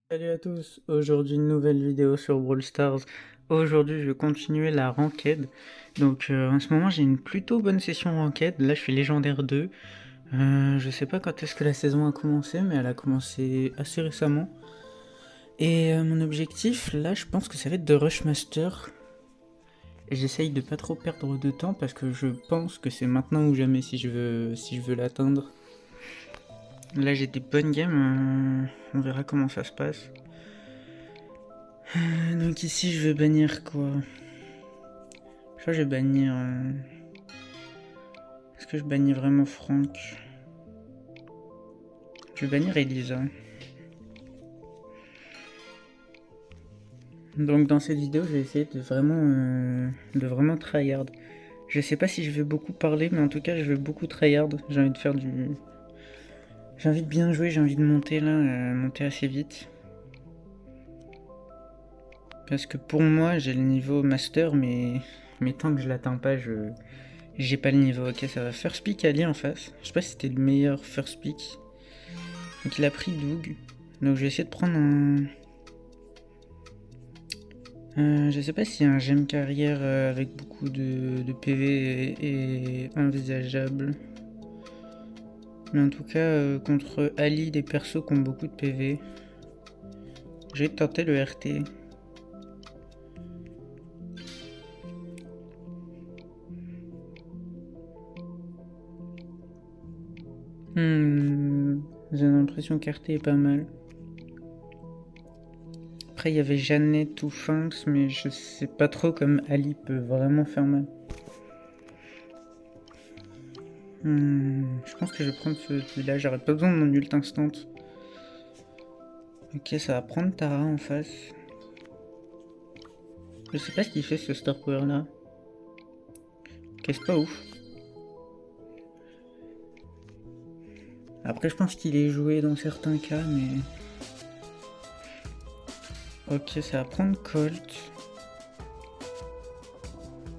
Salut à tous, aujourd'hui une nouvelle vidéo sur Brawl Stars. Aujourd'hui je vais continuer la ranked. En ce moment j'ai une plutôt bonne session ranked, là je suis légendaire 2. Je sais pas quand est-ce que la saison a commencé mais elle a commencé assez récemment. Mon objectif là je pense que ça va être de rush master. Et j'essaye de pas trop perdre de temps parce que je pense que c'est maintenant ou jamais si je veux l'atteindre. Là j'ai des bonnes games, on verra comment ça se passe. Donc ici je vais bannir quoi? Je crois que je vais bannir. Est-ce que je bannis vraiment Franck? Je vais bannir Elisa. Donc dans cette vidéo, je vais essayer de vraiment tryhard. Je sais pas si je vais beaucoup parler, mais en tout cas, je vais beaucoup tryhard. J'ai envie de faire du. J'ai envie de bien jouer, j'ai envie de monter là, monter assez vite. Parce que pour moi, j'ai le niveau master, mais tant que je l'atteins pas, j'ai pas le niveau. Ok, ça va. First pick Ali en face. Je sais pas si c'était le meilleur first pick. Donc il a pris Doug. Donc je vais essayer de prendre un. Je sais pas si un gemme carrière avec beaucoup de PV est envisageable. Mais en tout cas, contre Ali, des persos qui ont beaucoup de PV, j'ai tenté le RT. J'ai l'impression qu'RT est pas mal. Après, il y avait Jeannette ou Finks, mais je sais pas trop comme Ali peut vraiment faire mal. Je pense que je vais prendre celui-là, j'aurais pas besoin de mon ult instant. Ok, ça va prendre Tara en face. Je sais pas ce qu'il fait ce Star Power là. Ok, c'est pas ouf. Après, je pense qu'il est joué dans certains cas, mais. Ok, ça va prendre Colt.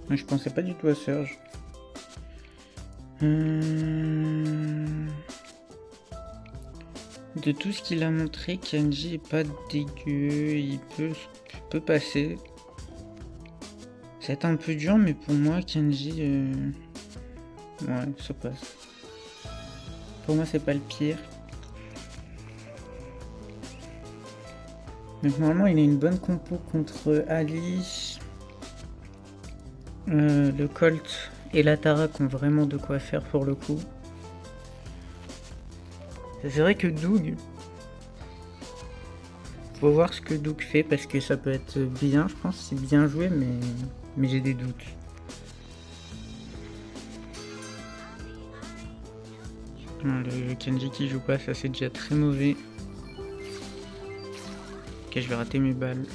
Mais je pensais pas du tout à Surge. De tout ce qu'il a montré, Kenji est pas dégueu. Il peut passer. C'est un peu dur, mais pour moi, Kenji. Ouais, ça passe. Pour moi, c'est pas le pire. Donc, normalement, il a une bonne compo contre Ali. Le Colt et la Tara ont vraiment de quoi faire pour le coup. C'est vrai que Doug, faut voir ce que Doug fait parce que ça peut être bien, je pense, c'est bien joué, mais j'ai des doutes. Non, le Kenji qui joue pas, ça c'est déjà très mauvais. Ok, je vais rater mes balles.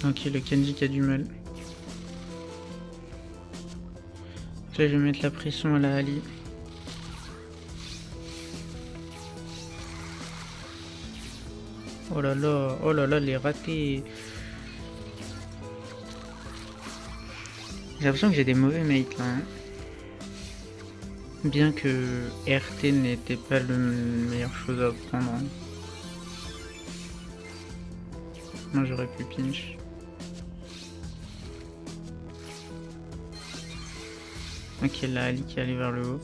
Ok, le Kenji qui a du mal. Là, je vais mettre la pression à la Ali. Oh là là, les ratés. J'ai l'impression que j'ai des mauvais mates là. Hein. Bien que RT n'était pas la meilleure chose à prendre. Hein. Moi j'aurais pu pinch. Ok, là Ali qui allait vers le haut.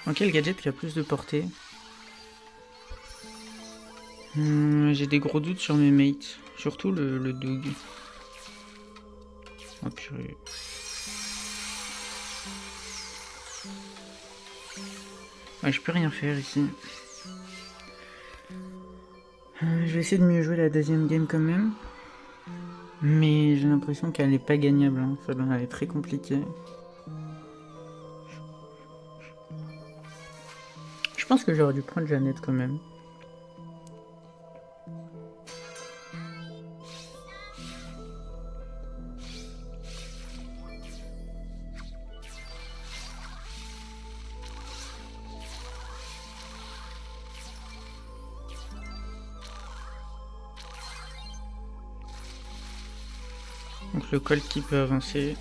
Ok, le gadget qui a plus de portée. J'ai des gros doutes sur mes mates. Surtout le Doug. Oh purée. Ouais, je peux rien faire ici. Je vais essayer de mieux jouer la deuxième game quand même. Mais j'ai l'impression qu'elle n'est pas gagnable. Hein. Ça va être très compliqué. Je pense que j'aurais dû prendre Jeannette quand même. Donc le Colt qui peut avancer.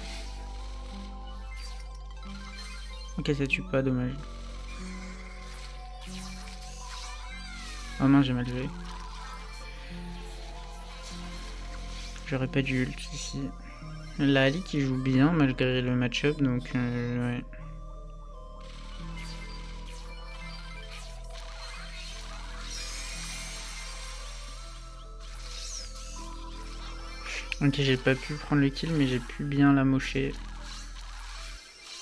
Ok, ça tue pas, dommage. Oh non, j'ai mal joué. J'aurais pas dû ult ici. La Ali qui joue bien malgré le match-up, donc ouais. Ok, j'ai pas pu prendre le kill, mais j'ai pu bien la mocher.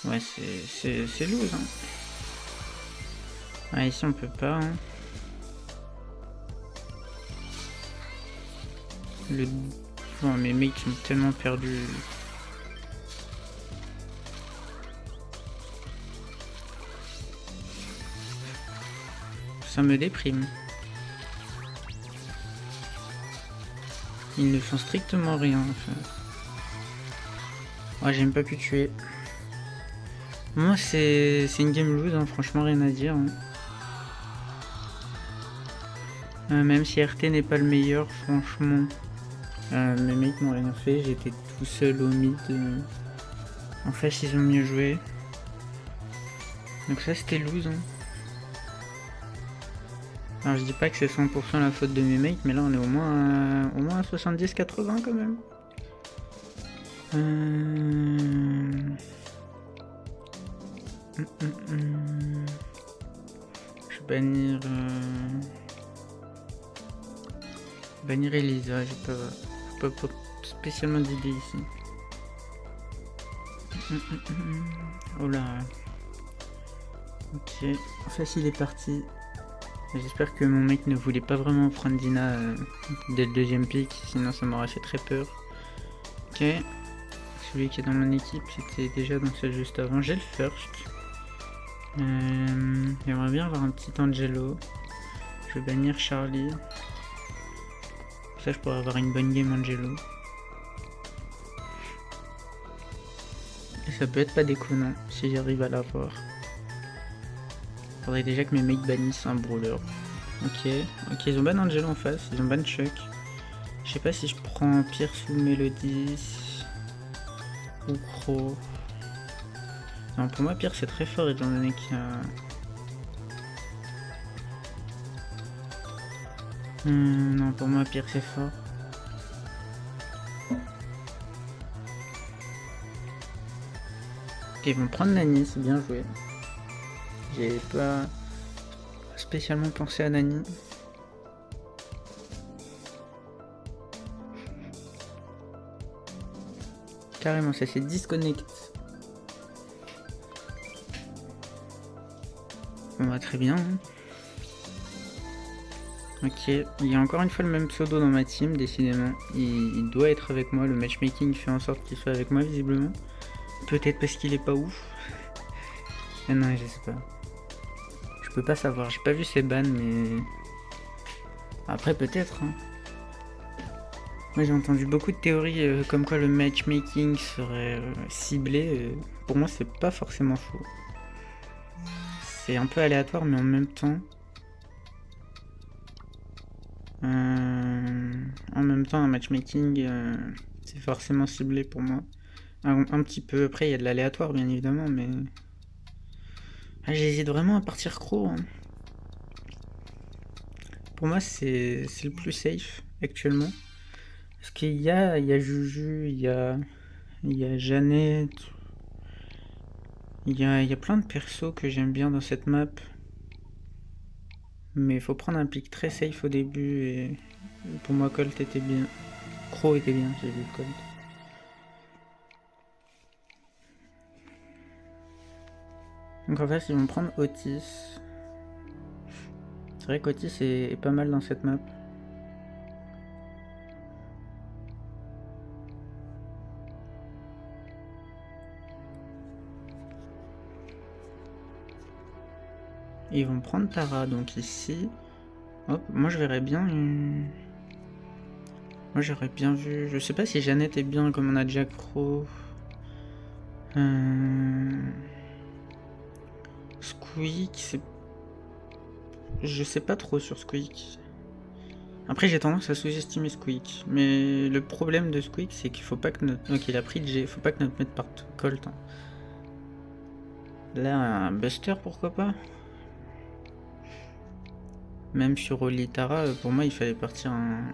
Ouais, c'est loose. Hein. Ah, ici on peut pas. Hein. Oh, mes mates sont tellement perdus. Ça me déprime. Ils ne font strictement rien. Enfin. Ouais, j'ai même pas pu tuer. Moi, c'est une game loose, hein, franchement, rien à dire. Hein. Même si RT n'est pas le meilleur, franchement. Mes mates n'ont rien fait, j'étais tout seul au mid. En fait, ils ont mieux joué. Donc ça, c'était loose. Hein. Alors, je dis pas que c'est 100% la faute de mes mates, mais là, on est au moins à 70-80 quand même. Je vais bannir Elisa, j'ai pas spécialement d'idée ici. Oh là. Ok, facile est parti. J'espère que mon mec ne voulait pas vraiment prendre Dina dès le deuxième pick, sinon ça m'aurait fait très peur. Ok, celui qui est dans mon équipe c'était déjà dans celle juste avant. J'ai le first. J'aimerais bien avoir un petit Angelo. Je vais bannir Charlie. Ça je pourrais avoir une bonne game Angelo. Et ça peut être pas déconnant si j'arrive à l'avoir. Faudrait déjà que mes mates bannissent un brawler. Ok, ils ont ban Angelo en face, ils ont ban Chuck. Je sais pas si je prends Pierce ou Mélodie ou Crow. Non, pour moi Pierce c'est très fort étant donné qu'il y a... non, pour moi Pierce c'est fort. Ok, ils vont prendre Nani, c'est bien joué. J'ai pas spécialement pensé à Nani. Carrément, ça s'est disconnect. Bon bah très bien. Ok, il y a encore une fois le même pseudo dans ma team, décidément. Il doit être avec moi, le matchmaking fait en sorte qu'il soit avec moi visiblement. Peut-être parce qu'il est pas ouf. Ah non, je sais pas. Je peux pas savoir, j'ai pas vu ses bans, mais... Après peut-être. Hein. Moi j'ai entendu beaucoup de théories comme quoi le matchmaking serait ciblé. Pour moi c'est pas forcément faux. C'est un peu aléatoire mais en même temps... un matchmaking c'est forcément ciblé pour moi. Un petit peu, après il y a de l'aléatoire bien évidemment mais... Ah, j'hésite vraiment à partir Crow. Hein. Pour moi c'est le plus safe actuellement. Parce qu'il y a Juju, il y a Jeannette, il y a plein de persos que j'aime bien dans cette map. Mais il faut prendre un pick très safe au début et pour moi Colt était bien. Crow était bien, j'ai vu Colt. Donc en fait ils vont prendre Otis. C'est vrai qu'Otis est pas mal dans cette map. Et ils vont prendre Tara, donc ici... Hop, moi je verrais bien une... Moi j'aurais bien vu... Je sais pas si Jeannette est bien comme on a déjà Crow. Squeak, c'est... Je sais pas trop sur Squeak. Après j'ai tendance à sous-estimer Squeak, mais le problème de Squeak c'est qu'il faut pas que notre... Ok, il a pris le G, faut pas que notre mate parte Colt. Hein. Là un Buster pourquoi pas. Même sur Oli Tara, pour moi il fallait partir un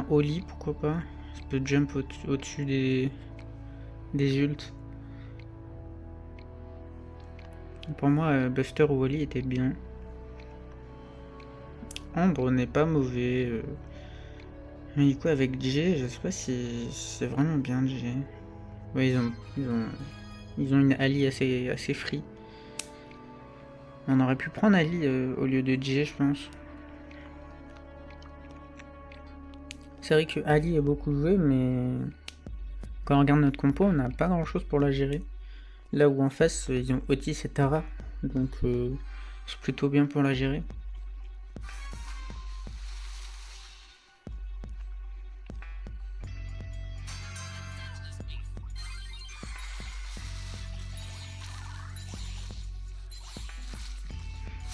Oli pourquoi pas. Ça peut jump au-dessus des ults. Pour moi Buster ou Oli était bien. Ambre n'est pas mauvais. Mais du coup avec J, je sais pas si c'est vraiment bien J. Ouais ils ont une Ali assez free. On aurait pu prendre Ali au lieu de J je pense. C'est vrai que Ali est beaucoup joué mais quand on regarde notre compo on n'a pas grand chose pour la gérer. Là où en face ils ont Otis et Tara. Donc c'est plutôt bien pour la gérer.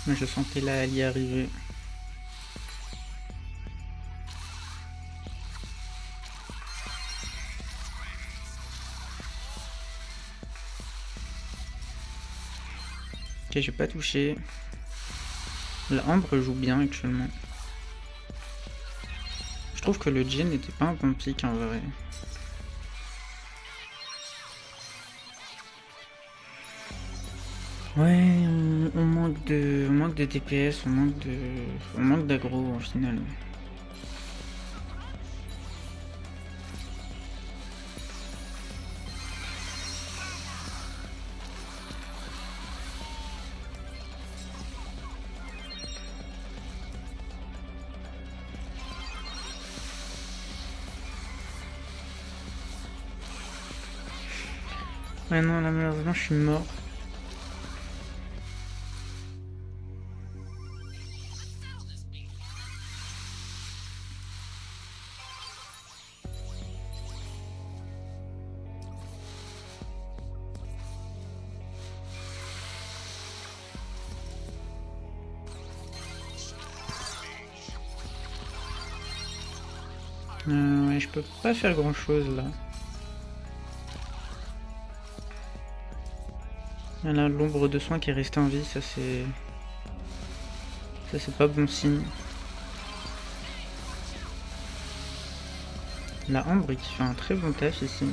Je sentais la Ali arriver. Ok, j'ai pas touché. La Ambre joue bien actuellement. Je trouve que le Jhin n'était pas un bon pick en vrai. Ouais, on manque de DPS, on manque d'aggro au final. Ouais non là malheureusement je suis mort. Ouais, je peux pas faire grand chose là. Là, l'ombre de soin qui est restée en vie, ça c'est pas bon signe. La Ambre qui fait un très bon taf ici.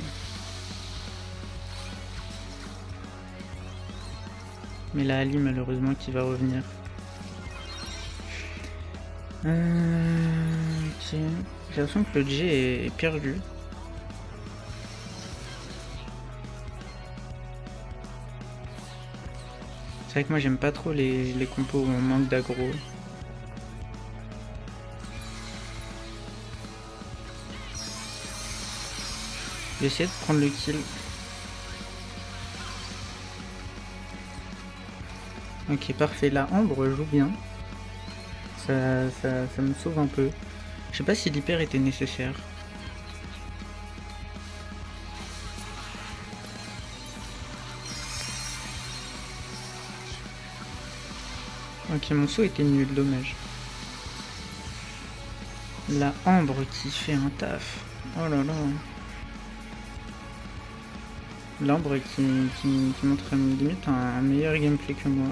Mais la Ali malheureusement qui va revenir. Ok. J'ai l'impression que le J est perdu. C'est vrai que moi j'aime pas trop les compos où on manque d'aggro. J'ai essayé de prendre le kill. Ok parfait, la Ambre joue bien. Ça me sauve un peu. Je sais pas si l'hyper était nécessaire. Ok, mon saut était nul, dommage. La Ambre qui fait un taf. Oh là là. L'Ambre qui montre limite un meilleur gameplay que moi.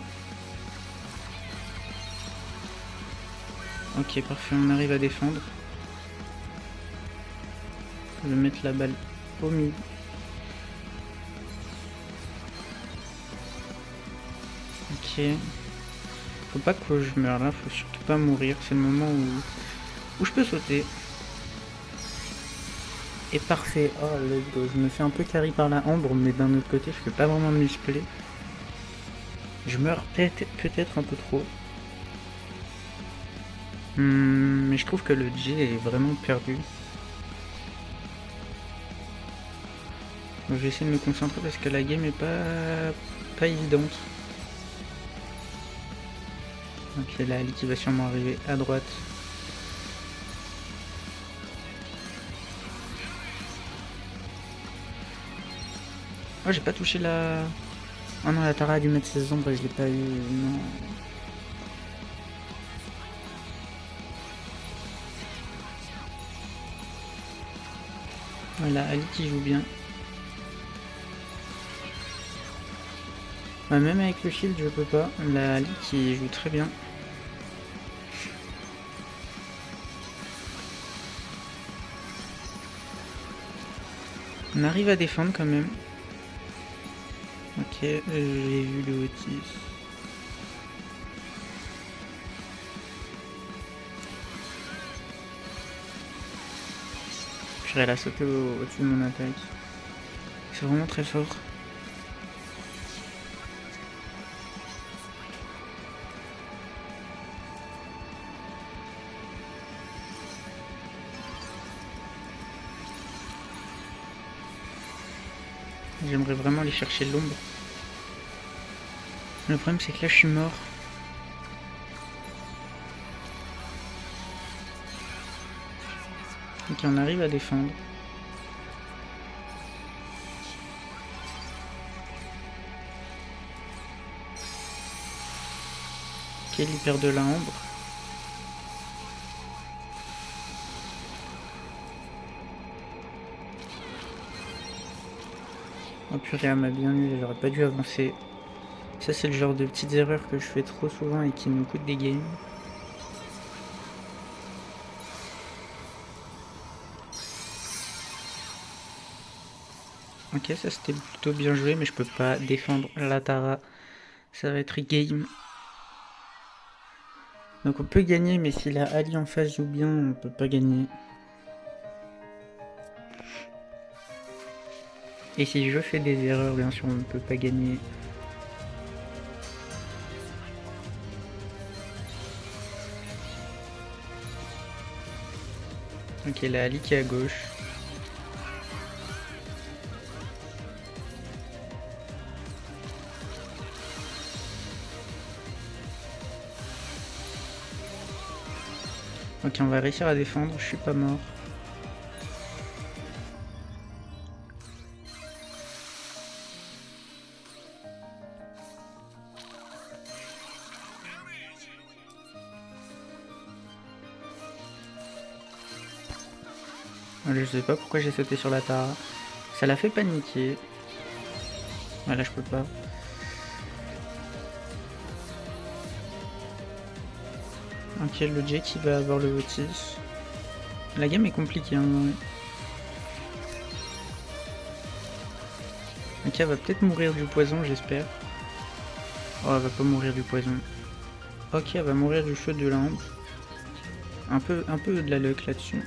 Ok, parfait, on arrive à défendre. Je vais mettre la balle au milieu. Ok. Faut pas que je meure là, faut surtout pas mourir. C'est le moment où je peux sauter. Et parfait. Oh let's go. Je me fais un peu carry par la Ambre, mais d'un autre côté, je peux pas vraiment me muscler. Je meurs peut-être un peu trop. Mais je trouve que le J est vraiment perdu. Donc, je vais essayer de me concentrer parce que la game est pas évidente. Ok, là, Ali qui va sûrement arriver à droite. Oh, j'ai pas touché la... Oh non, la Tara a dû mettre ses ombres et je l'ai pas eu. Non. Voilà, Ali qui joue bien. Bah, même avec le shield je peux pas. La Ali qui joue très bien. On arrive à défendre quand même. Ok, j'ai vu le Otis. Purée, elle a sauté au-dessus de mon attaque. C'est vraiment très fort. J'aimerais vraiment aller chercher l'ombre. Le problème c'est que là je suis mort. Ok, on arrive à défendre. Ok, il perd de la ombre. Oh purée, elle m'a bien eu, j'aurais pas dû avancer. Ça c'est le genre de petites erreurs que je fais trop souvent et qui me coûtent des games. Ok, ça c'était plutôt bien joué, mais je peux pas défendre la Tara. Ça va être game. Donc on peut gagner, mais si la Ali en face joue bien, on peut pas gagner. Et si je fais des erreurs, bien sûr, on ne peut pas gagner. Ok, la Ali qui est à gauche. Ok, on va réussir à défendre, je suis pas mort. Je sais pas pourquoi j'ai sauté sur la Tara. Ça l'a fait paniquer. Voilà, je peux pas. Ok, le Jay qui va avoir le Otis. La game est compliquée, hein. Ok, elle va peut-être mourir du poison, j'espère. Oh, elle va pas mourir du poison. Ok, elle va mourir du feu de l'ambre. Un peu de la luck là-dessus.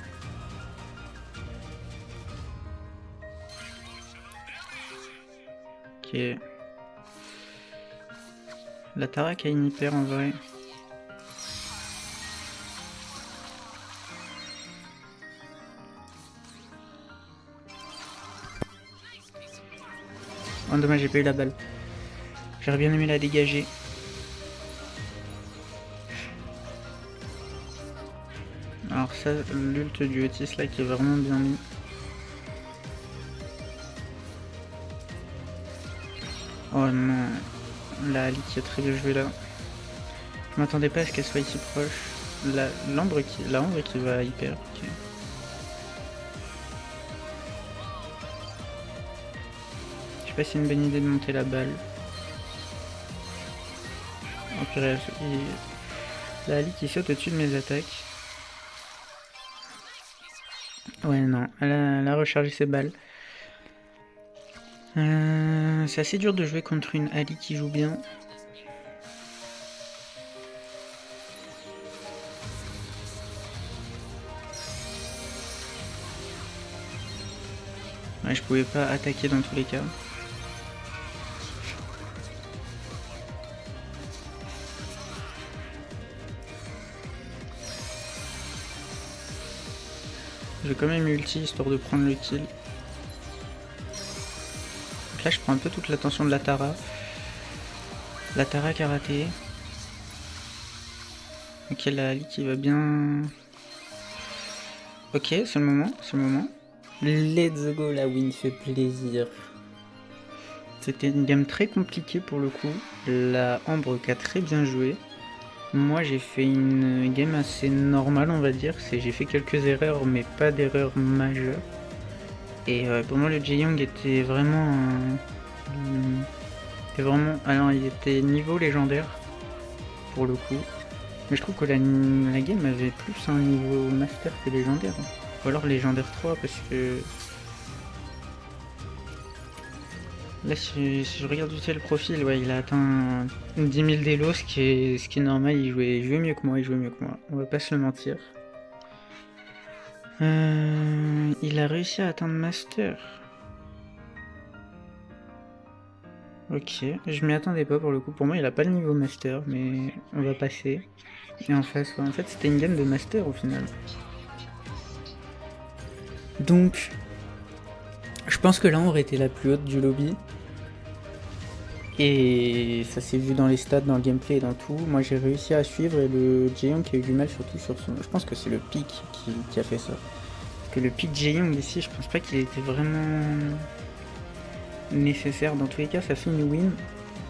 Ok. La Tarak a une hyper en vrai. Oh dommage, j'ai pas eu la balle. J'aurais bien aimé la dégager. Alors ça, l'ult du Otis là qui est vraiment bien mis. Oh non, la Ali qui a très bien joué là. Je m'attendais pas à ce qu'elle soit ici proche. L'ombre qui va hyper. Okay. Je sais pas si c'est une bonne idée de monter la balle. Oh purée, la Ali qui saute au-dessus de mes attaques. Ouais non, elle a rechargé ses balles. C'est assez dur de jouer contre une Ali qui joue bien. Ouais, je pouvais pas attaquer dans tous les cas. J'ai quand même ulti histoire de prendre le kill. Donc là je prends un peu toute l'attention de la Tara. La Tara qui a raté. Ok, la Ali qui va bien. Ok, c'est le moment, c'est le moment. Let's go, la win fait plaisir. C'était une game très compliquée pour le coup. La Ambre qui a très bien joué. Moi j'ai fait une game assez normale on va dire. J'ai fait quelques erreurs mais pas d'erreurs majeures. Et pour moi, le Jae-Young était vraiment... Alors, il était niveau légendaire, pour le coup. Mais je trouve que la game avait plus un niveau master que légendaire. Ou alors légendaire 3, parce que... Là, si je regarde vite fait le profil, ouais, il a atteint 10 000 d'élo, ce qui est normal. Il jouait mieux que moi, on va pas se le mentir. Il a réussi à atteindre Master. Ok, je m'y attendais pas pour le coup. Pour moi, il a pas le niveau Master, mais on va passer. Et en face, ouais, en fait, c'était une game de Master au final. Donc, je pense que là, on aurait été la plus haute du lobby. Et ça s'est vu dans les stats, dans le gameplay et dans tout. Moi, j'ai réussi à suivre et le Jae-Young qui a eu du mal surtout sur son... Je pense que c'est le pic qui a fait ça. Parce que le pic Jae-Young ici, je pense pas qu'il était vraiment nécessaire. Dans tous les cas, ça fait une win.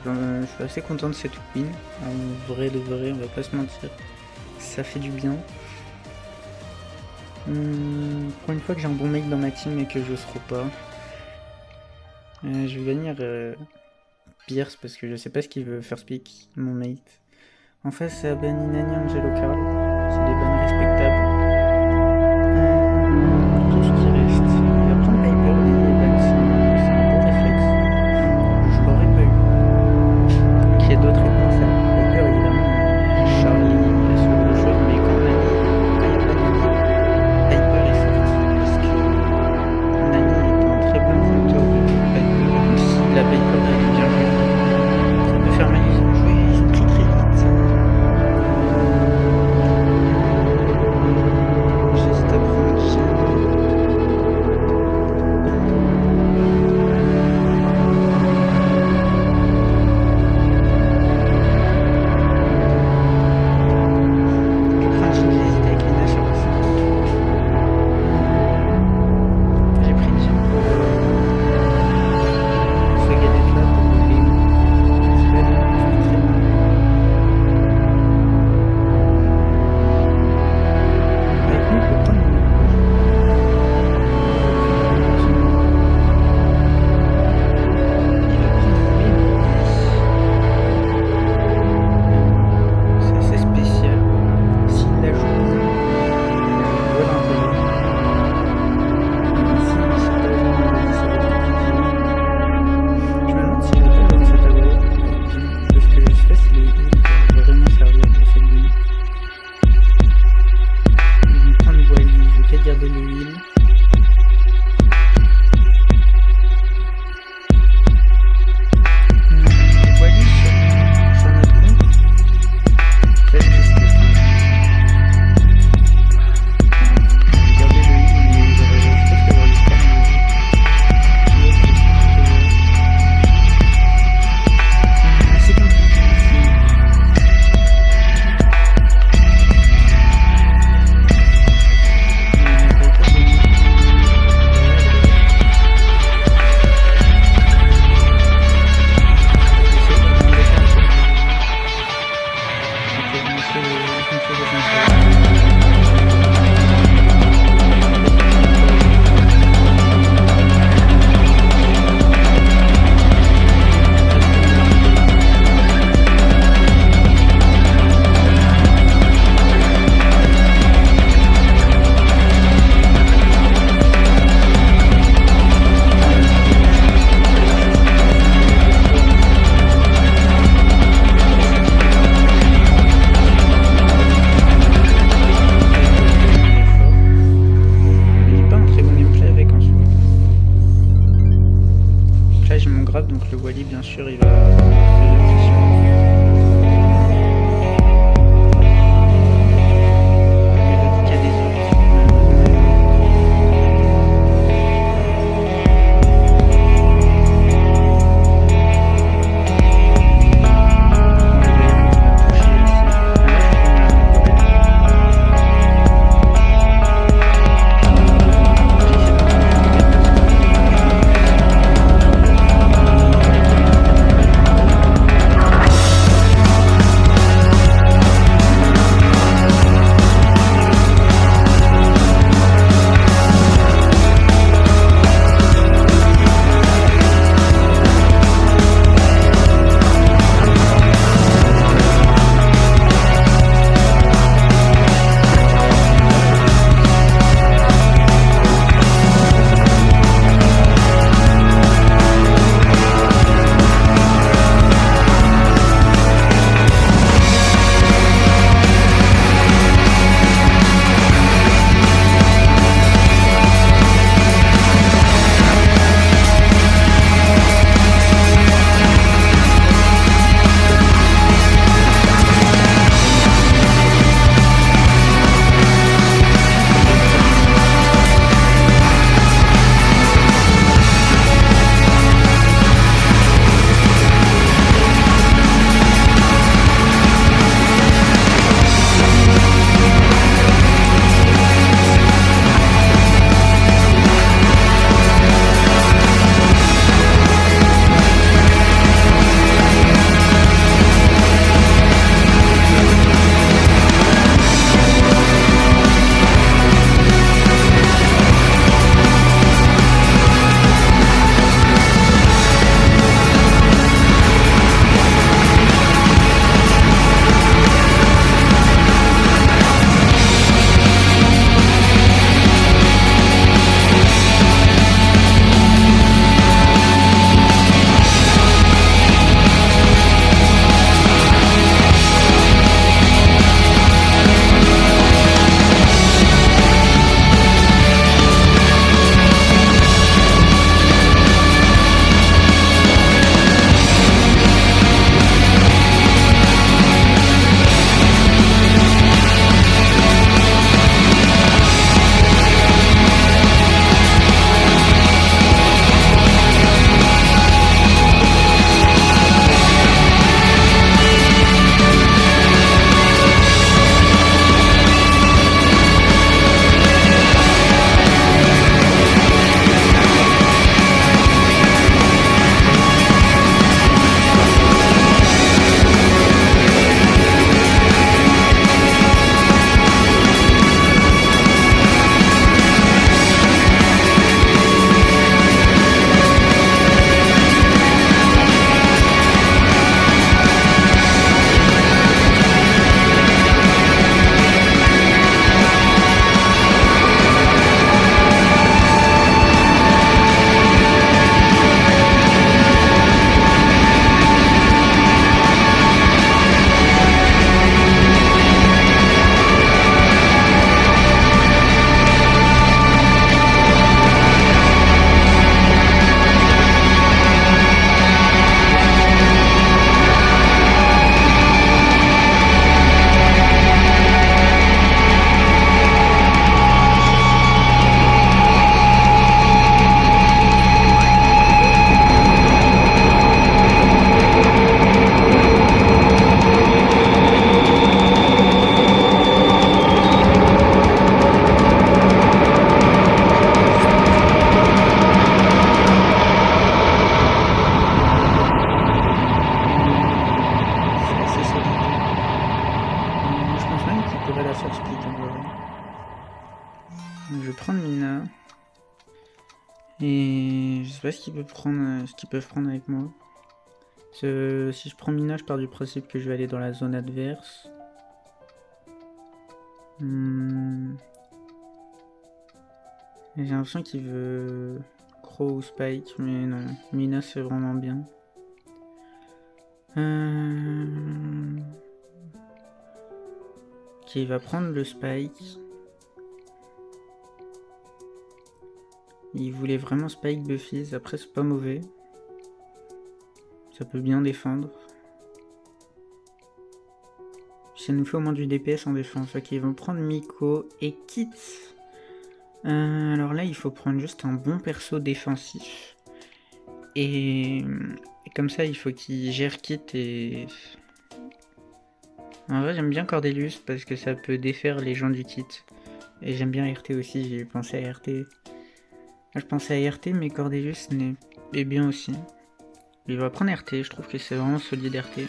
Je suis assez content de cette win. En vrai de vrai, on va pas se mentir. Ça fait du bien. Pour une fois que j'ai un bon mec dans ma team et que je se pas. Je vais venir Pierce parce que je sais pas ce qu'il veut faire speak, mon mate. En face, c'est Aben Inani Angelo Carl. C'est des bannes respectables. Qu'est-ce qui reste? Il va prendre Piper, et ban, c'est un bon réflexe. Je l'aurais pas eu. Qu'il y ait d'autres réponses à Piper, évidemment. Charlie, la seconde chose, mais quand il n'y a pas Nani, Piper est sorti parce que Nani est un très bon facteur de Piper. Donc si la Piper est bien jouée, ça peut faire mal. Ils ont joué très très vite. J'hésite à prendre donc le Wally bien sûr il va faire la pression. je vais prendre Mina. Et je sais pas ce qu'ils peuvent prendre avec moi. Si je prends Mina, je pars du principe que je vais aller dans la zone adverse. J'ai l'impression qu'il veut Crow ou Spike, mais non. Mina c'est vraiment bien. Ok, il va prendre le Spike. Il voulait vraiment Spike Buffy, après c'est pas mauvais. Ça peut bien défendre. Ça nous fait au moins du DPS en défense. Ok, ils vont prendre Miko et Kit. Alors là, il faut prendre juste un bon perso défensif. Et comme ça, il faut qu'il gère Kit et... En vrai, j'aime bien Cordelius parce que ça peut défaire les gens du Kit. Et j'aime bien RT aussi, j'ai pensé à RT. Je pensais à RT, mais Cordelius est bien aussi. Il va prendre RT, je trouve que c'est vraiment solide RT.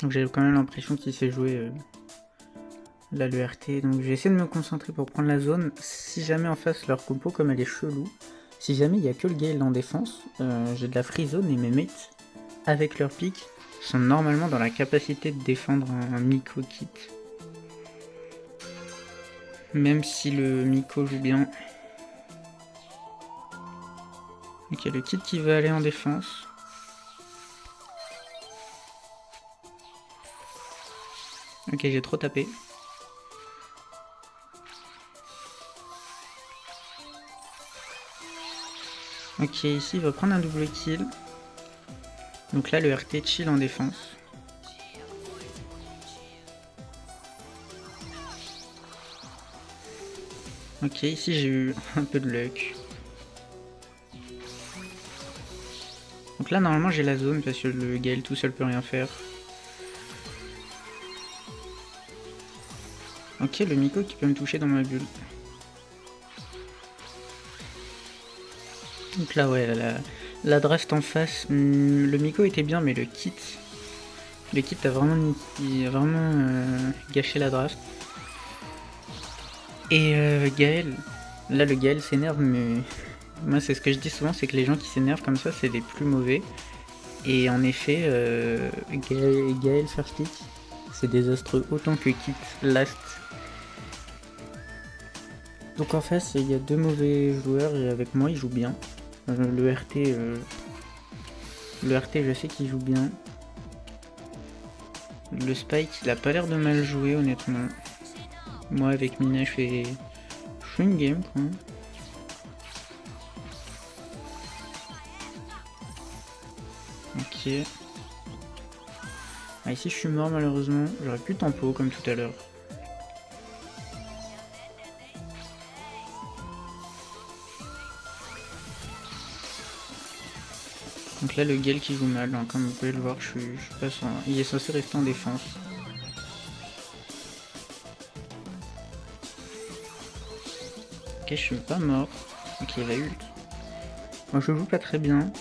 Donc j'ai quand même l'impression qu'il sait jouer là le RT. Donc je vais essayer de me concentrer pour prendre la zone. Si jamais en face leur compo, comme elle est chelou, si jamais il n'y a que le Gale en défense, j'ai de la free zone et mes mates, avec leur pick, sont normalement dans la capacité de défendre un Miko Kit. Même si le Miko joue bien. Ok, le Kit qui va aller en défense. Ok, j'ai trop tapé. Ok, ici il va prendre un double kill. Donc là le RT chill en défense. Ok, ici j'ai eu un peu de luck. Donc là normalement j'ai la zone parce que le Gale tout seul peut rien faire. Ok, le Miko qui peut me toucher dans ma bulle. Donc là ouais, la draft en face, le Miko était bien mais le kit a vraiment, gâché la draft. Et Gaël, là le Gaël s'énerve mais moi c'est ce que je dis souvent, c'est que les gens qui s'énervent comme ça c'est les plus mauvais. Et en effet, Gaël first pick, c'est désastreux autant que Kit last. Donc en face il y a deux mauvais joueurs et avec moi ils jouent bien. Le RT je sais qu'il joue bien. Le Spike il a pas l'air de mal jouer honnêtement. Moi avec Mina je fais une game quoi. Ok. Ah, ici je suis mort malheureusement, j'aurais pu tempo comme tout à l'heure. Donc là le Gale qui joue mal, hein, comme vous pouvez le voir, je suis pas sans... Il est censé rester en défense. Ok, je suis pas mort. Ok, il va ult. Moi je joue pas très bien.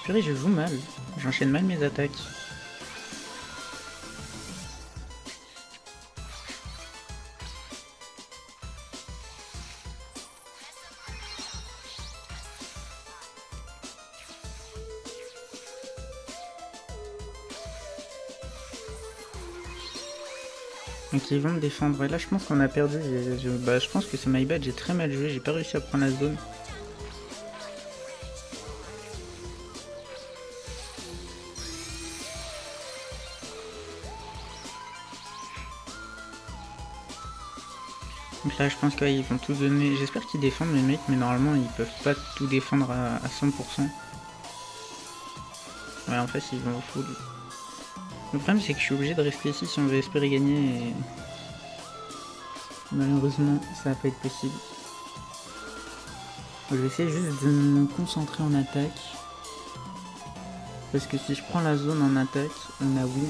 Purée, je joue mal. J'enchaîne mal mes attaques. Donc ils vont me défendre. Et là je pense qu'on a perdu. Je pense que c'est my bad, j'ai très mal joué, j'ai pas réussi à prendre la zone. Donc là je pense qu'ils vont tout donner. J'espère qu'ils défendent mes mecs, mais normalement ils peuvent pas tout défendre à 100%. Ouais, en fait ils vont au full. Le problème c'est que je suis obligé de rester ici si on veut espérer gagner et... Malheureusement ça va pas être possible. Je vais essayer juste de me concentrer en attaque. Parce que si je prends la zone en attaque, on a win.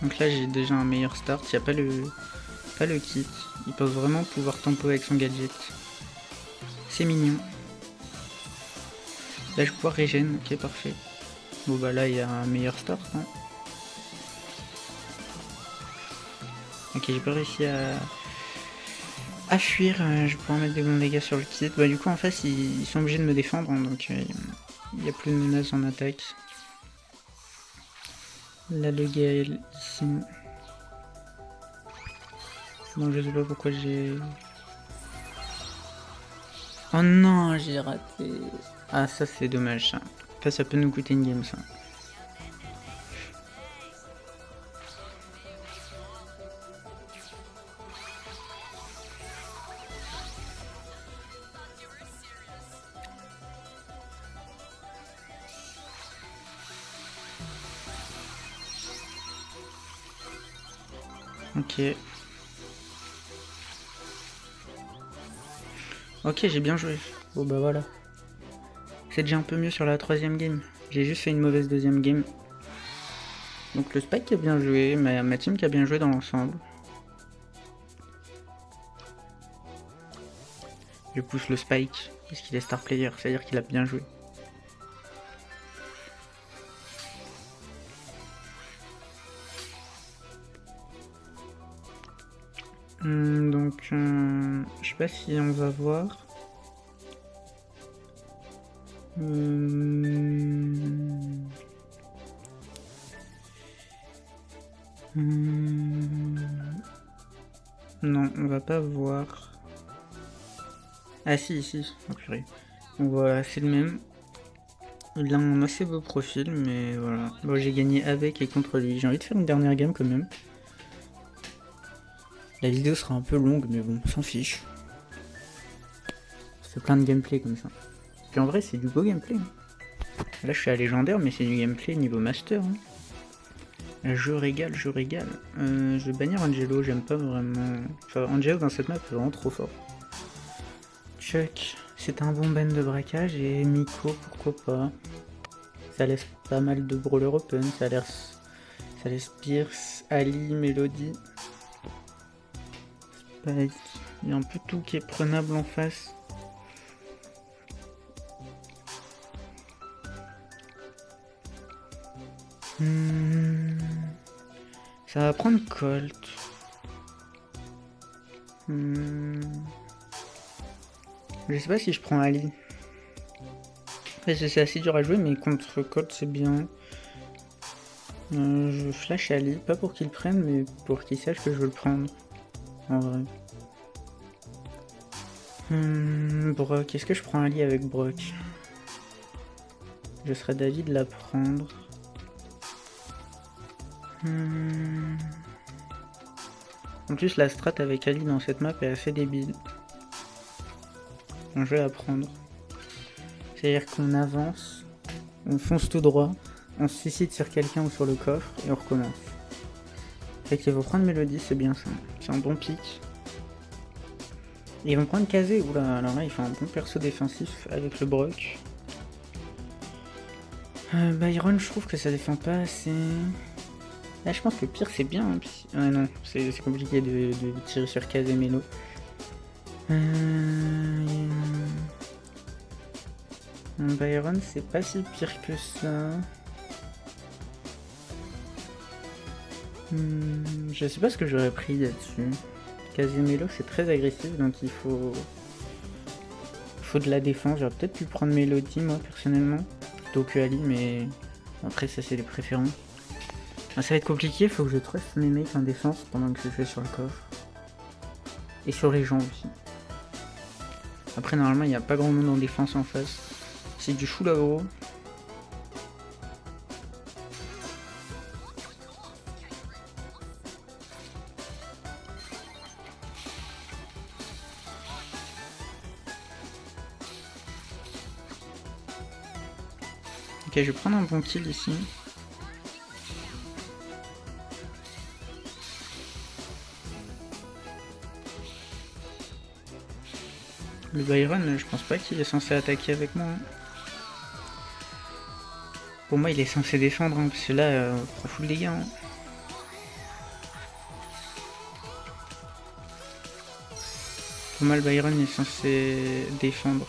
Donc là j'ai déjà un meilleur start, il n'y a pas le kit. Il pense vraiment pouvoir tempo avec son gadget. C'est mignon. Là je vais pouvoir régène, ok parfait. Bon bah là il y a un meilleur start, hein. Ok, j'ai pas réussi à fuir, je vais pouvoir mettre des bons dégâts sur le kit. Bah du coup en face ils sont obligés de me défendre, hein, donc il n'y a plus de menace en attaque. Là le Gaël ici. Non, je sais pas pourquoi j'ai... Oh non, j'ai raté. Ah ça c'est dommage ça. Ça peut nous coûter une game ça. Ok. Ok, j'ai bien joué. Bon bah voilà. C'est déjà un peu mieux sur la troisième game. J'ai juste fait une mauvaise deuxième game. Donc le Spike a bien joué, ma team qui a bien joué dans l'ensemble. Je pousse le Spike, parce qu'il est star player, c'est-à-dire qu'il a bien joué. Donc, je sais pas si on va voir. Non, on va pas voir. Ah si, oh purée. Donc voilà, c'est le même. Il a un assez beau profil, mais voilà. Bon, j'ai gagné avec et contre lui. J'ai envie de faire une dernière game quand même. La vidéo sera un peu longue, mais bon, s'en fiche. C'est plein de gameplay comme ça. Puis en vrai, c'est du beau gameplay. Là, je suis à légendaire, mais c'est du gameplay niveau master. Je régale, je régale. Je vais bannir Angelo, j'aime pas vraiment. Enfin, Angelo dans cette map est vraiment trop fort. Chuck, c'est un bon ban de braquage, et Miko, pourquoi pas. Ça laisse pas mal de brawler open, ça laisse Pierce, Ali, Melody. Spike, il y a un peu tout qui est prenable en face. Ça va prendre Colt. Je sais pas si je prends Ali. C'est assez dur à jouer, mais contre Colt c'est bien. Je flash Ali, pas pour qu'il prenne, mais pour qu'il sache que je veux le prendre. En vrai. Brock, est-ce que je prends Ali avec Brock? Je serais d'avis de la prendre. En plus, la strat avec Ali dans cette map est assez débile. Donc, je vais la prendre. C'est-à-dire qu'on avance, on fonce tout droit, on se suicide sur quelqu'un ou sur le coffre et on recommence. Fait qu'ils vont prendre Mélodie, c'est bien ça. C'est un bon pic. Et ils vont prendre Kazé, oula, alors là il fait un bon perso défensif avec le Brock. Byron, je trouve que ça défend pas assez. Là je pense que le pire c'est bien. Hein. Ah non, c'est compliqué de tirer sur Kazé Mélo. Byron c'est pas si pire que ça. Je sais pas ce que j'aurais pris là-dessus. Casemiro c'est très agressif donc il faut de la défense. J'aurais peut-être pu prendre Melody moi personnellement plutôt que Ali, mais après ça c'est les préférences. Ça va être compliqué, faut que je trust mes mates en défense pendant que je fais sur le coffre. Et sur les gens aussi. Après normalement il n'y a pas grand monde en défense en face. C'est du full aggro. Ok, je vais prendre un bon kill ici. Le Byron, je pense pas qu'il est censé attaquer avec moi. Hein. Pour moi, il est censé défendre, hein, parce que là, on prend full dégâts. Hein. Pour moi, le Byron est censé défendre.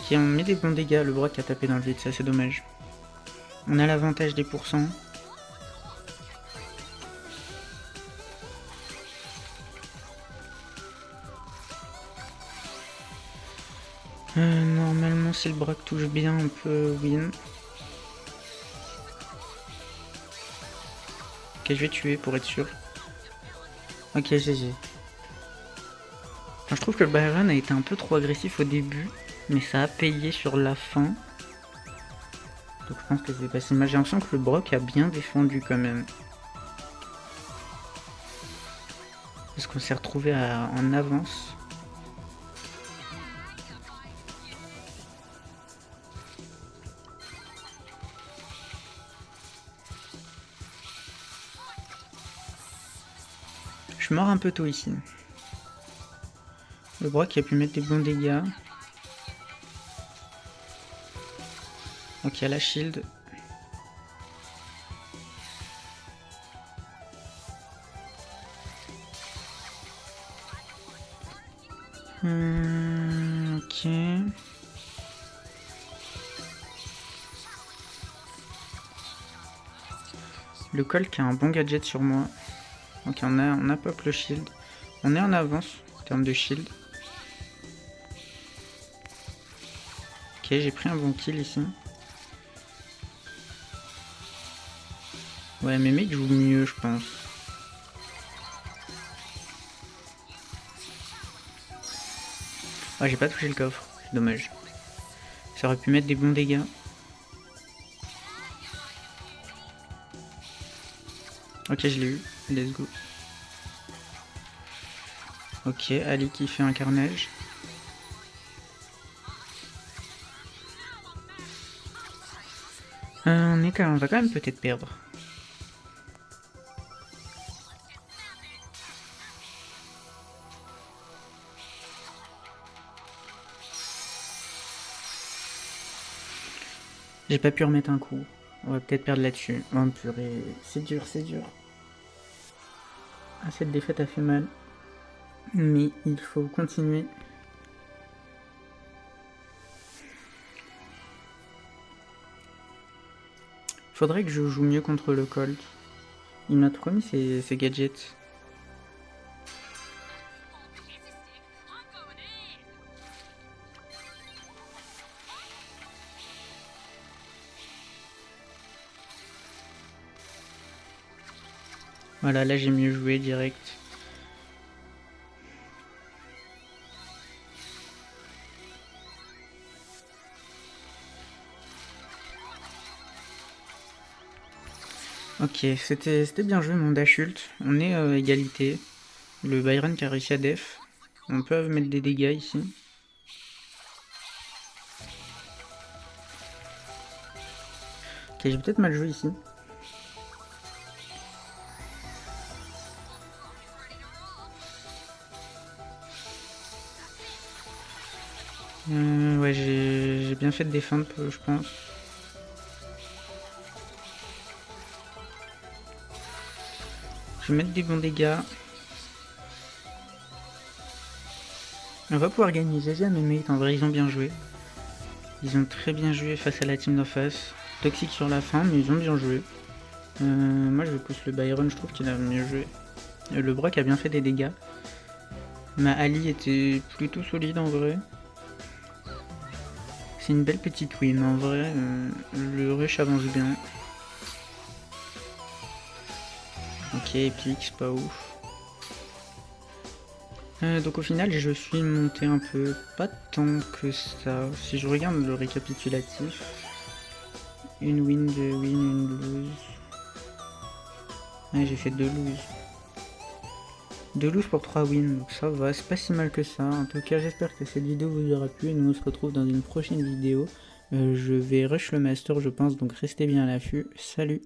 Ok, on met des bons dégâts, le Brock a tapé dans le vide, ça c'est dommage. On a l'avantage des pourcents. Normalement, si le Brock touche bien, on peut win. Ok, je vais tuer pour être sûr. Ok, GG. Enfin, je trouve que le Byron a été un peu trop agressif au début, mais ça a payé sur la fin. Donc je pense que c'est passé mal. J'ai l'impression que le Brock a bien défendu quand même. Parce qu'on s'est retrouvé en avance. Je suis mort un peu tôt ici. Le Brock a pu mettre des bons dégâts. Donc il y a la shield. Ok. Le Colt a un bon gadget sur moi. Ok, on a pop le shield. On est en avance en termes de shield. Ok, j'ai pris un bon kill ici. Ouais, mes mecs jouent mieux, je pense. Ah, j'ai pas touché le coffre, c'est dommage. Ça aurait pu mettre des bons dégâts. Ok, je l'ai eu. Let's go. Ok, Ali qui fait un carnage. On va quand même peut-être perdre. J'ai pas pu remettre un coup. On va peut-être perdre là-dessus. Oh purée, c'est dur, c'est dur. Ah, cette défaite a fait mal. Mais il faut continuer. Faudrait que je joue mieux contre le Colt. Il m'a trop mis ses gadgets. Voilà, là j'ai mieux joué direct. Ok, c'était bien joué mon dash ult. On est égalité. Le Byron qui a réussi à def. On peut mettre des dégâts ici. Ok, j'ai peut-être mal joué ici. Ouais, j'ai bien fait de défendre, je pense. Je vais mettre des bons dégâts. On va pouvoir gagner. GG à mes mates, en vrai, ils ont bien joué. Ils ont très bien joué face à la team d'en face. Toxique sur la fin, mais ils ont bien joué. Moi, je pousse le Byron, je trouve qu'il a mieux joué. Le Brock a bien fait des dégâts. Ma Ali était plutôt solide en vrai. C'est une belle petite win en vrai. Le rush avance bien. Ok, épique, c'est pas ouf. Donc au final, je suis monté un peu, pas tant que ça. Si je regarde le récapitulatif, une win, deux win, une lose. Ouais, j'ai fait deux lose. 2 lose pour 3 wins, donc ça va, c'est pas si mal que ça. En tout cas, j'espère que cette vidéo vous aura plu et nous on se retrouve dans une prochaine vidéo. Je vais rush le master je pense, donc restez bien à l'affût. Salut!